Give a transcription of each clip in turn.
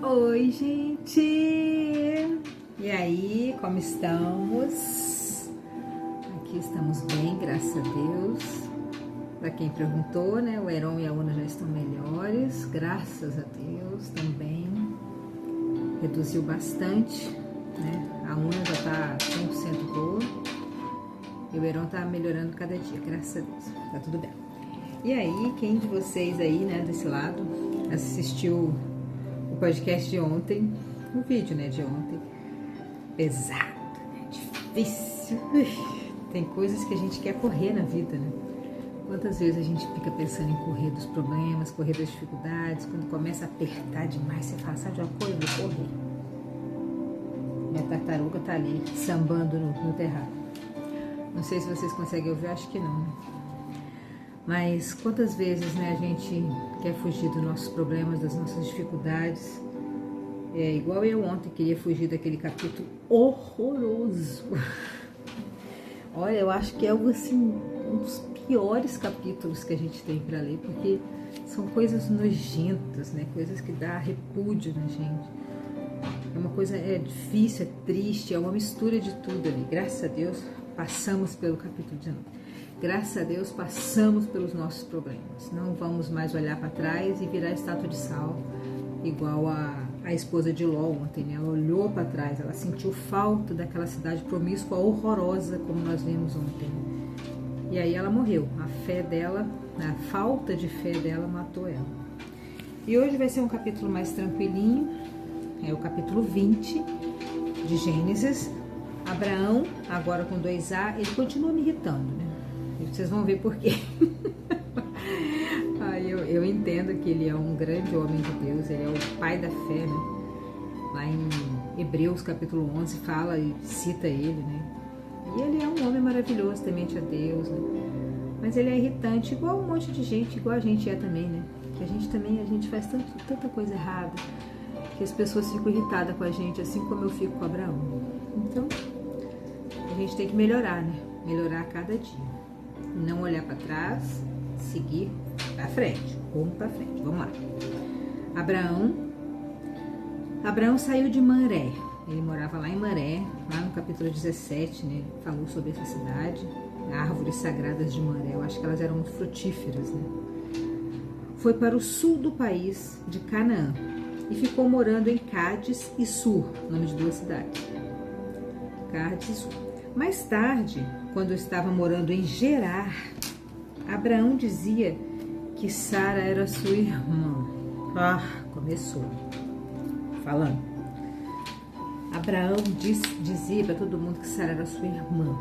Oi, gente! E aí, como estamos? Aqui estamos bem, graças a Deus. Para quem perguntou, né? O Heron e a Una já estão melhores, graças a Deus também. Reduziu bastante, né? A Una já tá 100% boa. E o Heron tá melhorando cada dia, graças a Deus. Tá tudo bem. E aí, quem de vocês aí, né, desse lado, assistiu o podcast de ontem, o vídeo, né, de ontem? Pesado, né? Difícil. Tem coisas que a gente quer correr na vida, né? Quantas vezes a gente fica pensando em correr dos problemas, correr das dificuldades, quando começa a apertar demais, você fala, sabe de uma coisa? Eu vou correr. Minha tartaruga tá ali, sambando no terrado. Não sei se vocês conseguem ouvir, acho que não, né? Mas quantas vezes, né, a gente quer fugir dos nossos problemas, das nossas dificuldades. É igual eu ontem queria fugir daquele capítulo horroroso. Olha, eu acho que é assim, um dos piores capítulos que a gente tem para ler, porque são coisas nojentas, né, coisas que dá repúdio na gente. É uma coisa, é difícil, é triste, é uma mistura de tudo ali. Graças a Deus passamos pelo capítulo 19. Graças a Deus passamos pelos nossos problemas. Não vamos mais olhar para trás e virar estátua de sal, igual a esposa de Ló ontem, né? Ela olhou para trás, ela sentiu falta daquela cidade promíscua, horrorosa, como nós vimos ontem. E aí ela morreu. A fé dela, a falta de fé dela matou ela. E hoje vai ser um capítulo mais tranquilinho, é o capítulo 20 de Gênesis. Abraão, agora com 2A, ele continua me irritando, né? Vocês vão ver por quê. Eu entendo que ele é um grande homem de Deus, ele é o pai da fé, né? Lá em Hebreus capítulo 11 fala e cita ele, né? E ele é um homem maravilhoso, temente a Deus, né? Mas ele é irritante, igual um monte de gente, igual a gente é também, né? Que a gente faz tanta coisa errada, que as pessoas ficam irritadas com a gente, assim como eu fico com Abraão. Então, a gente tem que melhorar, né? Melhorar a cada dia. Não olhar para trás, seguir para frente, rumo para frente. Vamos lá. Abraão saiu de Manré. Ele morava lá em Manré, lá no capítulo 17, né? Ele falou sobre essa cidade, árvores sagradas de Manré. Eu acho que elas eram frutíferas, né? Foi para o sul do país de Canaã e ficou morando em Cádiz e Sur, nome de duas cidades. Cádiz e Sur. Mais tarde, quando estava morando em Gerar, Abraão dizia que Sara era sua irmã. Começou falando. Abraão dizia para todo mundo que Sara era sua irmã,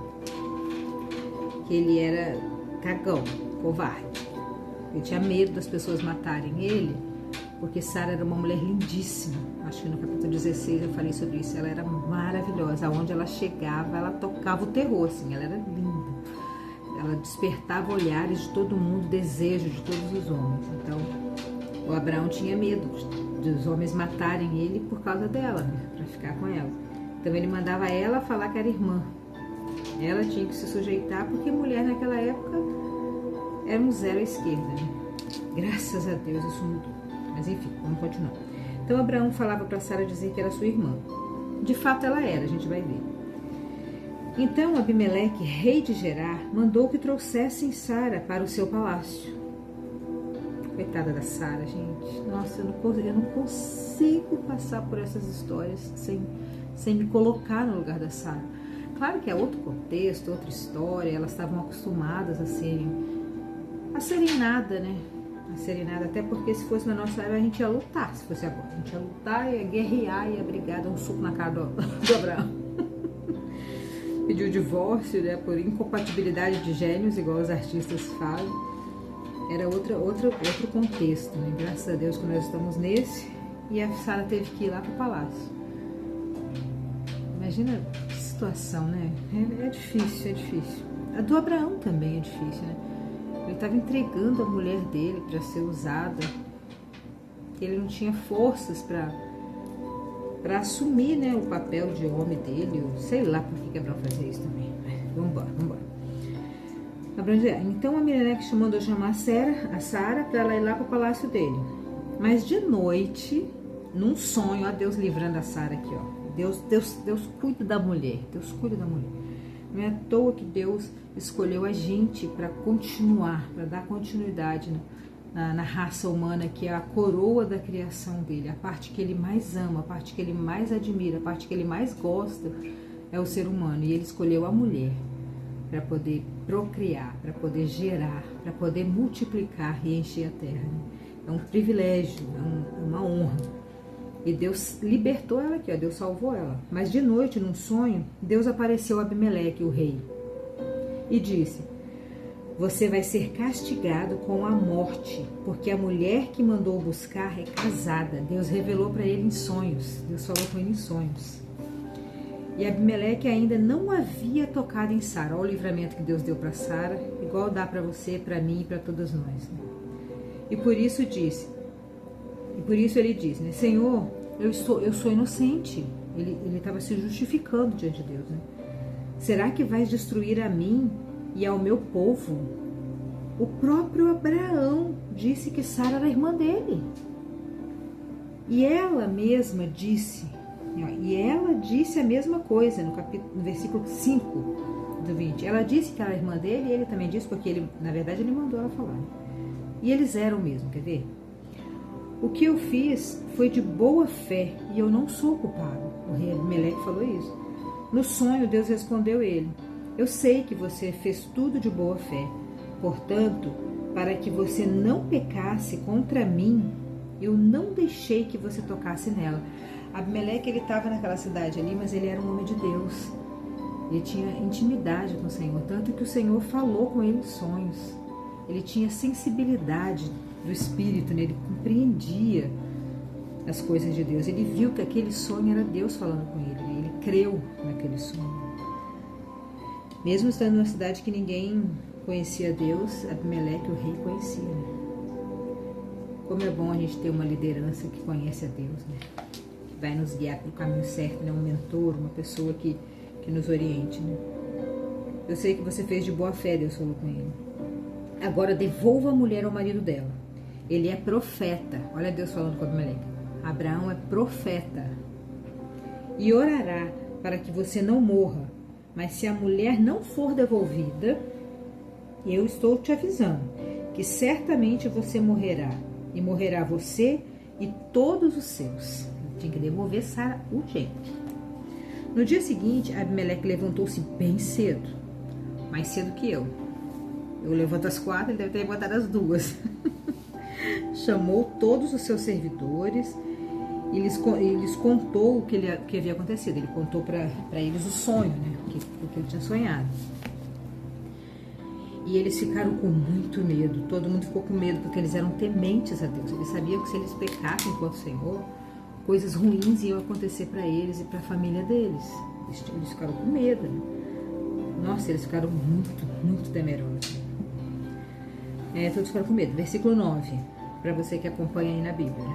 que ele era cagão, covarde. Ele tinha medo das pessoas matarem ele, porque Sara era uma mulher lindíssima. Acho que no capítulo 16 eu falei sobre isso. Ela era maravilhosa. Aonde ela chegava, ela tocava o terror, assim. Ela era linda. Ela despertava olhares de todo mundo, desejo de todos os homens. Então, o Abraão tinha medo dos homens matarem ele por causa dela, né? Para ficar com ela. Então, ele mandava ela falar que era irmã. Ela tinha que se sujeitar, porque mulher naquela época era um zero à esquerda, né? Graças a Deus isso mudou. Mas enfim, vamos continuar. Então Abraão falava para Sara dizer que era sua irmã. De fato ela era, a gente vai ver. Então Abimeleque, rei de Gerar, mandou que trouxessem Sara para o seu palácio. Coitada da Sara, gente. Nossa, eu não consigo passar por essas histórias sem me colocar no lugar da Sara. Claro que é outro contexto, outra história. Elas estavam acostumadas a serem nada, né? Serenada, até porque se fosse na nossa época a gente ia lutar, se fosse agora, a gente ia lutar, ia guerrear, ia brigar, dar um soco na cara do Abraão. Pediu divórcio, né, por incompatibilidade de gênios, igual os artistas falam. Era outro contexto, né? Graças a Deus que nós estamos nesse, e a Sara teve que ir lá pro palácio. Imagina que situação, né? É difícil, é difícil. A do Abraão também é difícil, né? Ele estava entregando a mulher dele para ser usada. Ele não tinha forças para assumir, né, o papel de homem dele. Sei lá por que Abraão fazia isso também. Vamos embora. Então Abimeleque mandou chamar a Sara para ela ir lá para o palácio dele. Mas de noite num sonho, ó, Deus livrando a Sara aqui, ó. Deus cuida da mulher, Deus cuida da mulher. Não é à toa que Deus escolheu a gente para continuar, para dar continuidade na raça humana, que é a coroa da criação dele, a parte que ele mais ama, a parte que ele mais admira, a parte que ele mais gosta é o ser humano. E ele escolheu a mulher para poder procriar, para poder gerar, para poder multiplicar e encher a terra. É um privilégio, é uma honra. E Deus libertou ela aqui, ó, Deus salvou ela. Mas de noite, num sonho, Deus apareceu a Abimeleque, o rei, e disse: você vai ser castigado com a morte, porque a mulher que mandou buscar é casada. Deus revelou para ele em sonhos, Deus falou com ele em sonhos. E Abimeleque ainda não havia tocado em Sara. Olha o livramento que Deus deu para Sara, igual dá para você, para mim e para todos nós, né? E por isso ele diz, né? Senhor, eu sou inocente. Ele estava se justificando diante de Deus, né? Será que vais destruir a mim e ao meu povo? O próprio Abraão disse que Sara era irmã dele. E ela mesma disse, a mesma coisa no versículo 5 do 20. Ela disse que era irmã dele e ele também disse, porque ele, na verdade, ele mandou ela falar. E eles eram mesmo, quer ver? O que eu fiz foi de boa fé e eu não sou culpado. O rei Abimeleque falou isso. No sonho, Deus respondeu ele: eu sei que você fez tudo de boa fé. Portanto, para que você não pecasse contra mim, eu não deixei que você tocasse nela. Abimeleque, ele estava naquela cidade ali, mas ele era um homem de Deus. Ele tinha intimidade com o Senhor, tanto que o Senhor falou com ele em sonhos. Ele tinha sensibilidade do Espírito, né? Ele compreendia as coisas de Deus. Ele viu que aquele sonho era Deus falando com ele, né? Ele creu naquele sonho. Mesmo estando numa cidade que ninguém conhecia Deus, Abimeleque, o rei, conhecia, né? Como é bom a gente ter uma liderança que conhece a Deus, né? Que vai nos guiar para o caminho certo, né? Um mentor, uma pessoa que nos oriente, né? Eu sei que você fez de boa fé, Deus falou com ele. Agora devolva a mulher ao marido dela. Ele é profeta. Olha Deus falando com Abimeleque. Abraão é profeta. E orará para que você não morra. Mas se a mulher não for devolvida, eu estou te avisando que certamente você morrerá. E morrerá você e todos os seus. Tinha que devolver Sara urgente. No dia seguinte, Abimeleque levantou-se bem cedo. Mais cedo que eu. Eu levanto às 4, ele deve ter levantado às 2. Chamou todos os seus servidores e lhes contou o que havia acontecido. Ele contou para eles o sonho, né? O que ele tinha sonhado. E eles ficaram com muito medo. Todo mundo ficou com medo porque eles eram tementes a Deus. Eles sabiam que se eles pecassem contra o Senhor, coisas ruins iam acontecer para eles e para a família deles. Eles ficaram com medo, né? Nossa, eles ficaram muito, muito temerosos. Todos ficaram com medo. Versículo 9, para você que acompanha aí na Bíblia.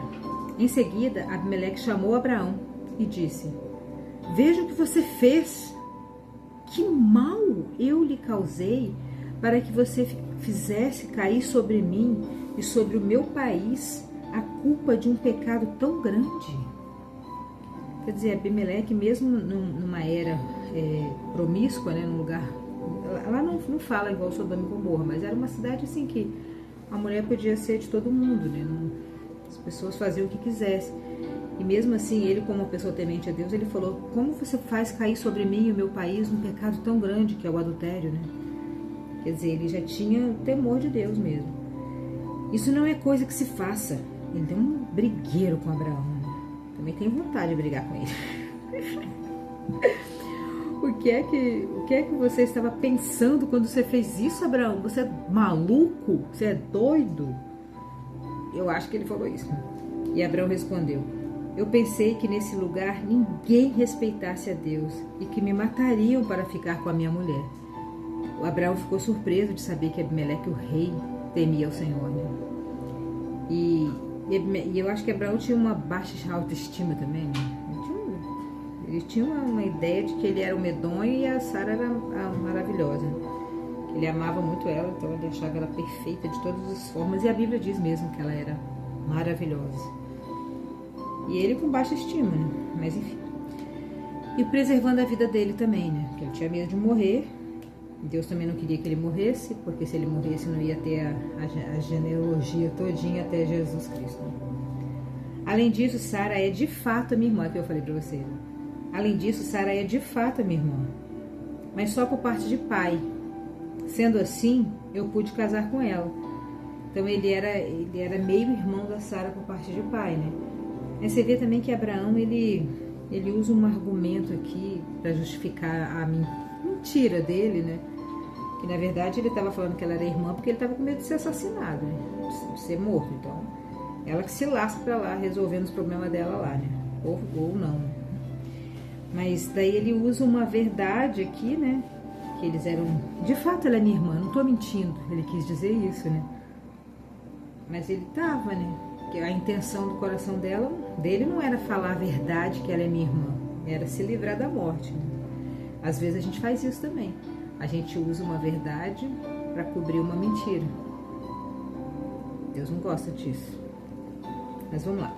Em seguida, Abimeleque chamou Abraão e disse: veja o que você fez. Que mal eu lhe causei para que você fizesse cair sobre mim e sobre o meu país a culpa de um pecado tão grande. Quer dizer, Abimeleque, mesmo numa era promíscua, né, num lugar... Ela não fala igual Sodoma e Gomorra, mas era uma cidade assim que a mulher podia ser de todo mundo, né? As pessoas faziam o que quisessem. E mesmo assim, ele, como uma pessoa temente a Deus, ele falou: como você faz cair sobre mim e o meu país um pecado tão grande que é o adultério, né? Quer dizer, ele já tinha o temor de Deus mesmo. Isso não é coisa que se faça. Ele deu um brigueiro com Abraão, né? Também tem vontade de brigar com ele. O que é que você estava pensando quando você fez isso, Abraão? Você é maluco? Você é doido? Eu acho que ele falou isso. E Abraão respondeu: eu pensei que nesse lugar ninguém respeitasse a Deus e que me matariam para ficar com a minha mulher. O Abraão ficou surpreso de saber que Abimeleque, o rei, temia o Senhor, né? E eu acho que Abraão tinha uma baixa autoestima também, né? Ele tinha uma ideia de que ele era o medonho e a Sara era a maravilhosa. Ele amava muito ela, então ele achava ela perfeita de todas as formas. E a Bíblia diz mesmo que ela era maravilhosa. E ele com baixa estima, né? Mas enfim. E preservando a vida dele também, né? Porque ele tinha medo de morrer. Deus também não queria que ele morresse, porque se ele morresse não ia ter a genealogia todinha até Jesus Cristo. Né? Além disso, Sara é de fato a minha irmã, que eu falei pra vocês. Né? Além disso, Sara é de fato a minha irmã, mas só por parte de pai. Sendo assim, eu pude casar com ela. Então ele era meio irmão da Sara por parte de pai, né? Mas você vê também que Abraão, ele usa um argumento aqui para justificar a mentira dele, né? Que na verdade ele estava falando que ela era irmã porque ele estava com medo de ser assassinado, né? De ser morto. Então, ela que se lasca para lá, resolvendo os problemas dela lá, né? Ou não, né? Mas daí ele usa uma verdade aqui, né? Que eles eram... De fato, ela é minha irmã, não estou mentindo. Ele quis dizer isso, né? Mas ele estava, né? Que a intenção do coração dele não era falar a verdade que ela é minha irmã. Era se livrar da morte, né? Às vezes a gente faz isso também. A gente usa uma verdade para cobrir uma mentira. Deus não gosta disso. Mas vamos lá.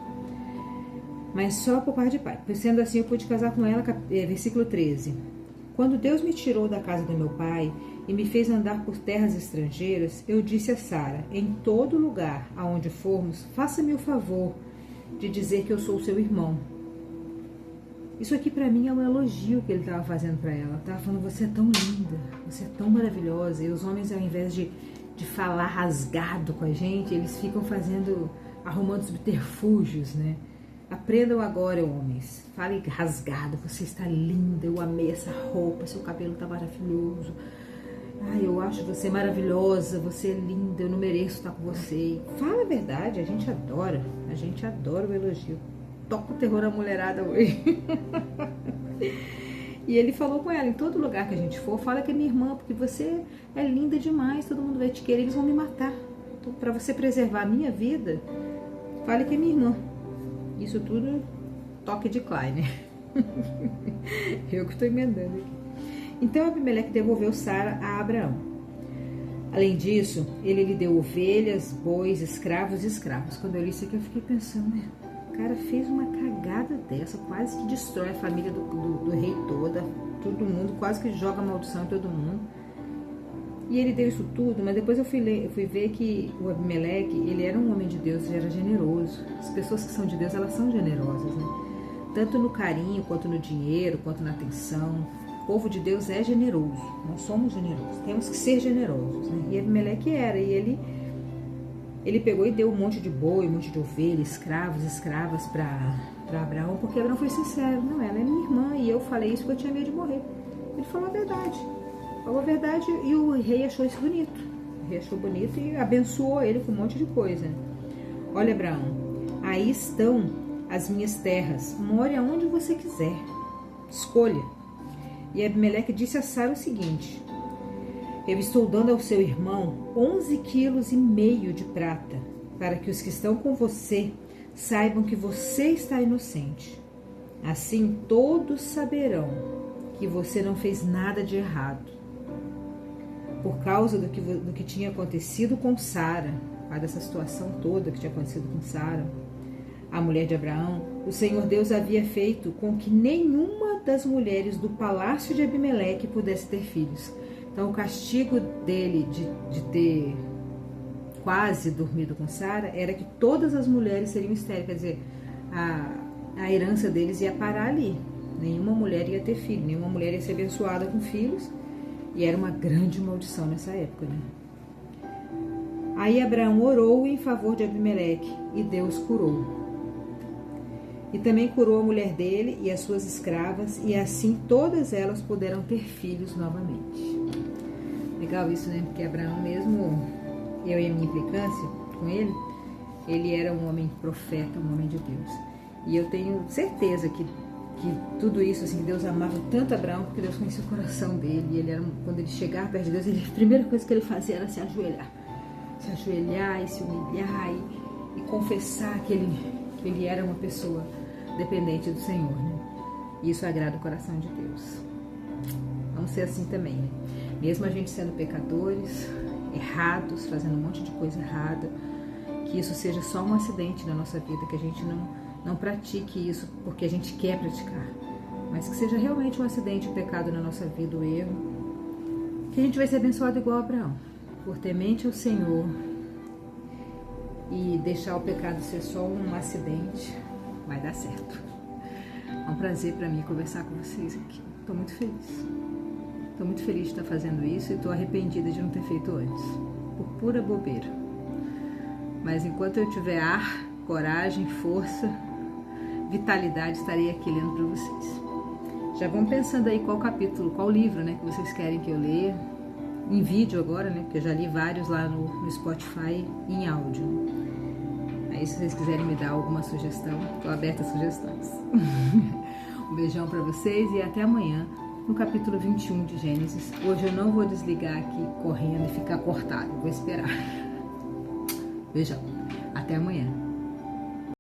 Mas só por parte de pai. Pois sendo assim, eu pude casar com ela, versículo 13. Quando Deus me tirou da casa do meu pai e me fez andar por terras estrangeiras, eu disse a Sara, em todo lugar aonde formos, faça-me o favor de dizer que eu sou seu irmão. Isso aqui para mim é um elogio que ele estava fazendo para ela. Estava falando, você é tão linda, você é tão maravilhosa. E os homens, ao invés de falar rasgado com a gente, eles ficam arrumando subterfúgios, né? Aprendam agora, homens. Falem rasgado, você está linda, eu amei essa roupa, seu cabelo está maravilhoso. Ai, eu acho você maravilhosa, você é linda, eu não mereço estar com você. Fala a verdade, a gente adora o elogio. Toca o terror na mulherada hoje. E ele falou com ela, em todo lugar que a gente for, fala que é minha irmã, porque você é linda demais, todo mundo vai te querer, eles vão me matar. Então, para você preservar a minha vida, fale que é minha irmã. Isso tudo toque de Klein, né? Eu que estou emendando aqui. Então Abimeleque devolveu Sara a Abraão. Além disso, ele lhe deu ovelhas, bois, escravos e escravas. Quando eu li isso aqui, eu fiquei pensando, né? O cara fez uma cagada dessa, quase que destrói a família do rei toda, todo mundo, quase que joga maldição em todo mundo. E ele deu isso tudo, mas depois eu fui ver que o Abimeleque, ele era um homem de Deus, ele era generoso. As pessoas que são de Deus, elas são generosas, né? Tanto no carinho, quanto no dinheiro, quanto na atenção. O povo de Deus é generoso, nós somos generosos, temos que ser generosos, né? E Abimeleque era, e ele pegou e deu um monte de boi, um monte de ovelha, escravos, escravas para Abraão, porque Abraão foi sincero, não, ela é minha irmã, e eu falei isso porque eu tinha medo de morrer. Ele falou a verdade, e o rei achou isso bonito. O rei achou bonito e abençoou ele com um monte de coisa. Olha, Abraão, aí estão as minhas terras, more aonde você quiser, escolha. E Abimeleque disse a Sara o seguinte, eu estou dando ao seu irmão 11,5 quilos de prata, para que os que estão com você saibam que você está inocente. Assim todos saberão que você não fez nada de errado. Por causa do que tinha acontecido com Sara, dessa situação toda que tinha acontecido com Sara, a mulher de Abraão, o Senhor Deus havia feito com que nenhuma das mulheres do palácio de Abimeleque pudesse ter filhos. Então, o castigo dele de ter quase dormido com Sara era que todas as mulheres seriam estéreis, quer dizer, a herança deles ia parar ali. Nenhuma mulher ia ter filho, nenhuma mulher ia ser abençoada com filhos, e era uma grande maldição nessa época, né? Aí Abraão orou em favor de Abimeleque, e Deus curou. E também curou a mulher dele e as suas escravas, e assim todas elas puderam ter filhos novamente. Legal isso, né? Porque Abraão mesmo, eu e a minha implicância com ele era um homem profeta, um homem de Deus. E eu tenho certeza que tudo isso, assim, que Deus amava tanto Abraão, porque Deus conhecia o coração dele. E ele quando ele chegava perto de Deus, a primeira coisa que ele fazia era se ajoelhar e se humilhar e confessar que ele era uma pessoa dependente do Senhor, né? E isso agrada o coração de Deus. Vamos ser assim também, né? Mesmo a gente sendo pecadores, errados, fazendo um monte de coisa errada, que isso seja só um acidente na nossa vida, que a gente não pratique isso porque a gente quer praticar, mas que seja realmente um acidente, um pecado na nossa vida, o erro, que a gente vai ser abençoado igual a Abraão, por temente ao Senhor e deixar o pecado ser só um acidente, vai dar certo. É um prazer para mim conversar com vocês aqui. Estou muito feliz. Estou muito feliz de estar fazendo isso e estou arrependida de não ter feito antes, por pura bobeira. Mas enquanto eu tiver ar, coragem, força, vitalidade, estarei aqui lendo para vocês. Já vão pensando aí qual capítulo, qual livro, né, que vocês querem que eu leia. Em vídeo agora, né, porque eu já li vários lá no Spotify em áudio. Aí se vocês quiserem me dar alguma sugestão, estou aberta a sugestões. Um beijão para vocês e até amanhã no capítulo 21 de Gênesis. Hoje eu não vou desligar aqui correndo e ficar cortado, vou esperar. Beijão, até amanhã.